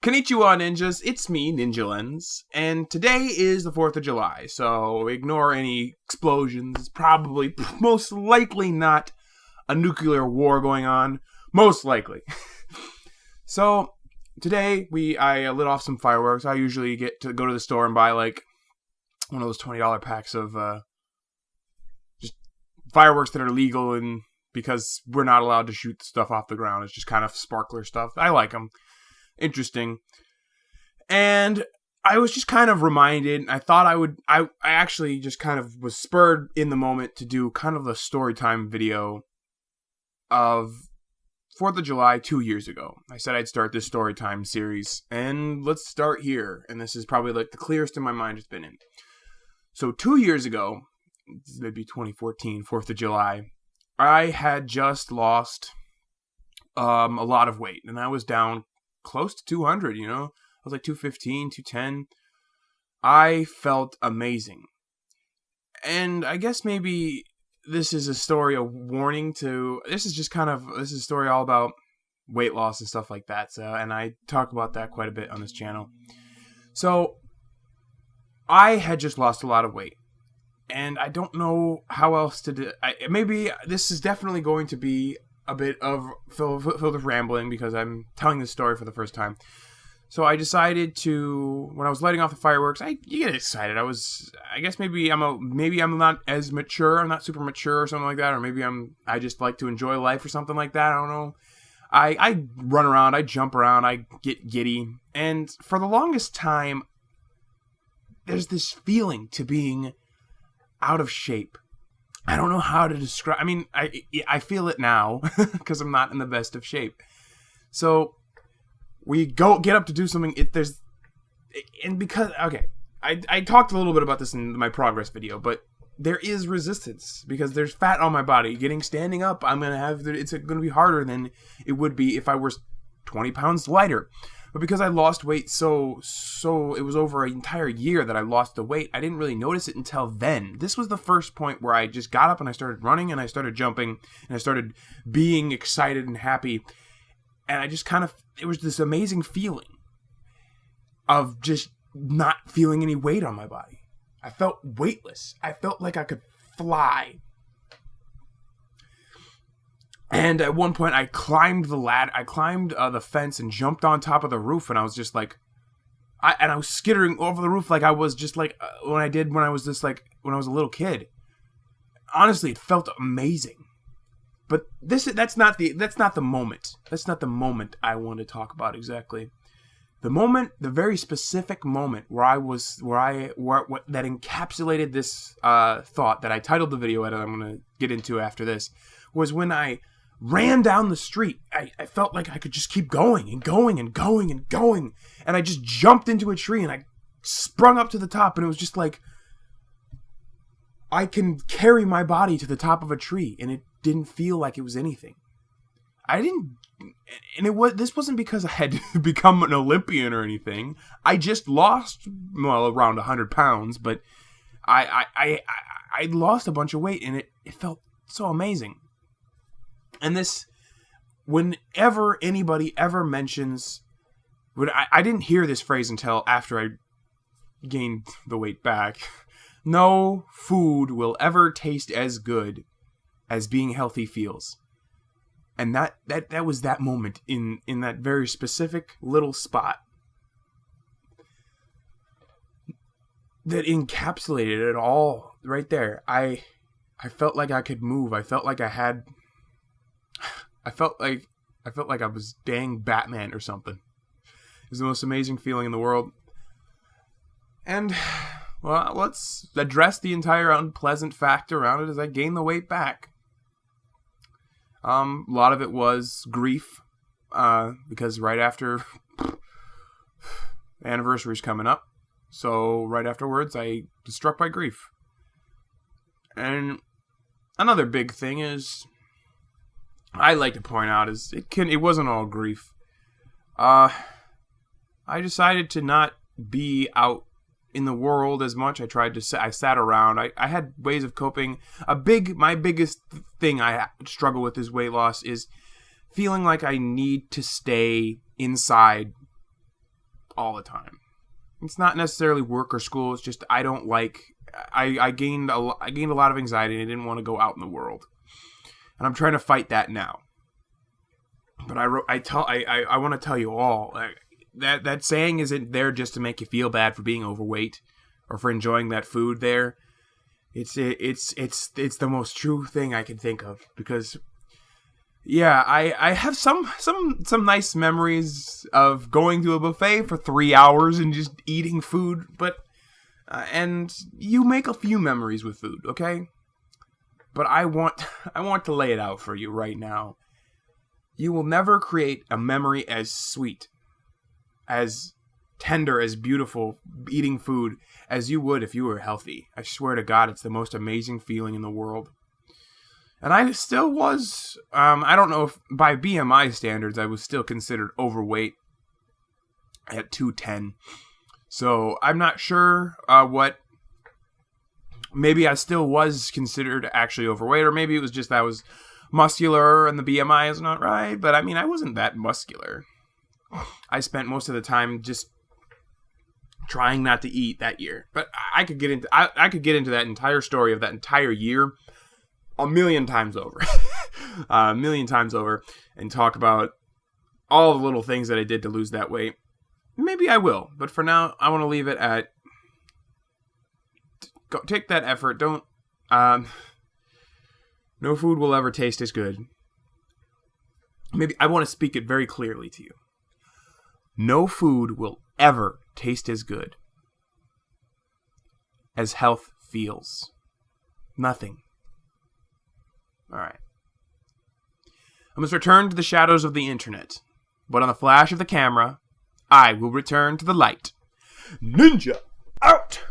Konnichiwa ninjas, it's me, Ninja Lens, and today is the 4th of July, so ignore any explosions. It's probably, most likely not a nuclear war going on. Most likely. So, today, I lit off some fireworks. I usually get to go to the store and buy, like, one of those $20 packs of, just fireworks that are legal, and because we're not allowed to shoot stuff off the ground. It's just kind of sparkler stuff. I like them. Interesting. And I was just kind of reminded, I thought I actually just kind of was spurred in the moment to do kind of the story time video of 4th of July 2 years ago. I said I'd start this story time series, and let's start here. And this is probably like the clearest in my mind it's been in. So 2 years ago, maybe 2014, 4th of July, I had just lost a lot of weight, and I was down close to 200, I was like 215, 210. I felt amazing. And I guess maybe this is a story, a warning to, this is a story all about weight loss and stuff like that. So, and I talk about that quite a bit on this channel. So I had just lost a lot of weight, and I don't know how else to do. Maybe this is definitely going to be a bit of filled with rambling because I'm telling this story for the first time. So I decided to, when I was lighting off the fireworks, you get excited. I guess maybe I'm not as mature. I'm not super mature or something like that, or maybe I just like to enjoy life or something like that. I don't know. I run around, I jump around, I get giddy, and for the longest time, there's this feeling to being out of shape. I don't know how to describe. I mean, I feel it now because I'm not in the best of shape. So we get up to do something. I talked a little bit about this in my progress video, but there is resistance because there's fat on my body. Standing up, it's gonna be harder than it would be if I were 20 pounds lighter. But because I lost weight so it was over an entire year that I lost the weight, I didn't really notice it until then. This was the first point where I just got up and I started running and I started jumping and I started being excited and happy. And I just it was this amazing feeling of just not feeling any weight on my body. I felt weightless. I felt like I could fly. And at one point, I climbed the ladder. I climbed the fence and jumped on top of the roof. And I was just like, I was skittering over the roof like I was just like when I was a little kid. Honestly, it felt amazing. But that's not the moment. That's not the moment I want to talk about exactly. The very specific moment that encapsulated this thought that I titled the video at, and I'm going to get into after this, was when I ran down the street. I felt like I could just keep going and going and going and going. And I just jumped into a tree and I sprung up to the top, and it was just like, I can carry my body to the top of a tree, and it didn't feel like it was anything. This wasn't because I had become an Olympian or anything. I just lost, around 100 pounds, but I lost a bunch of weight, and it felt so amazing. And this, whenever anybody ever mentions, I didn't hear this phrase until after I gained the weight back. No food will ever taste as good as being healthy feels. And that was that moment in that very specific little spot that encapsulated it all right there. I felt like I could move. I felt like I felt like I was dang Batman or something. It was the most amazing feeling in the world. And, well, let's address the entire unpleasant fact around it as I gained the weight back. A lot of it was grief, because right after the anniversary's coming up, so right afterwards I was struck by grief. And another big thing is, I like to point out, is it wasn't all grief. I decided to not be out in the world as much. I sat around. I had ways of coping. My biggest thing I struggle with is weight loss, is feeling like I need to stay inside all the time. It's not necessarily work or school. It's just I don't like. I gained a lot of anxiety and I didn't want to go out in the world, and I'm trying to fight that now. But I want to tell you all that saying isn't there just to make you feel bad for being overweight or for enjoying that food there. It's the most true thing I can think of, because yeah, I have some nice memories of going to a buffet for 3 hours and just eating food, but and you make a few memories with food, okay? But I want to lay it out for you right now. You will never create a memory as sweet, as tender, as beautiful eating food as you would if you were healthy. I swear to God, it's the most amazing feeling in the world. And I still was, I don't know if by BMI standards I was still considered overweight at 210. So I'm not sure maybe I still was considered actually overweight, or maybe it was just that I was muscular and the BMI is not right. But I mean, I wasn't that muscular. I spent most of the time just trying not to eat that year. But I could get into that entire story of that entire year a million times over. A million times over, and talk about all the little things that I did to lose that weight. Maybe I will, but for now, I want to leave it at go take that effort. Don't no food will ever taste as good. Maybe I want to speak it very clearly to you. No food will ever taste as good as health feels. Nothing. All right. I must return to the shadows of the internet, but on the flash of the camera, I will return to the light. Ninja out!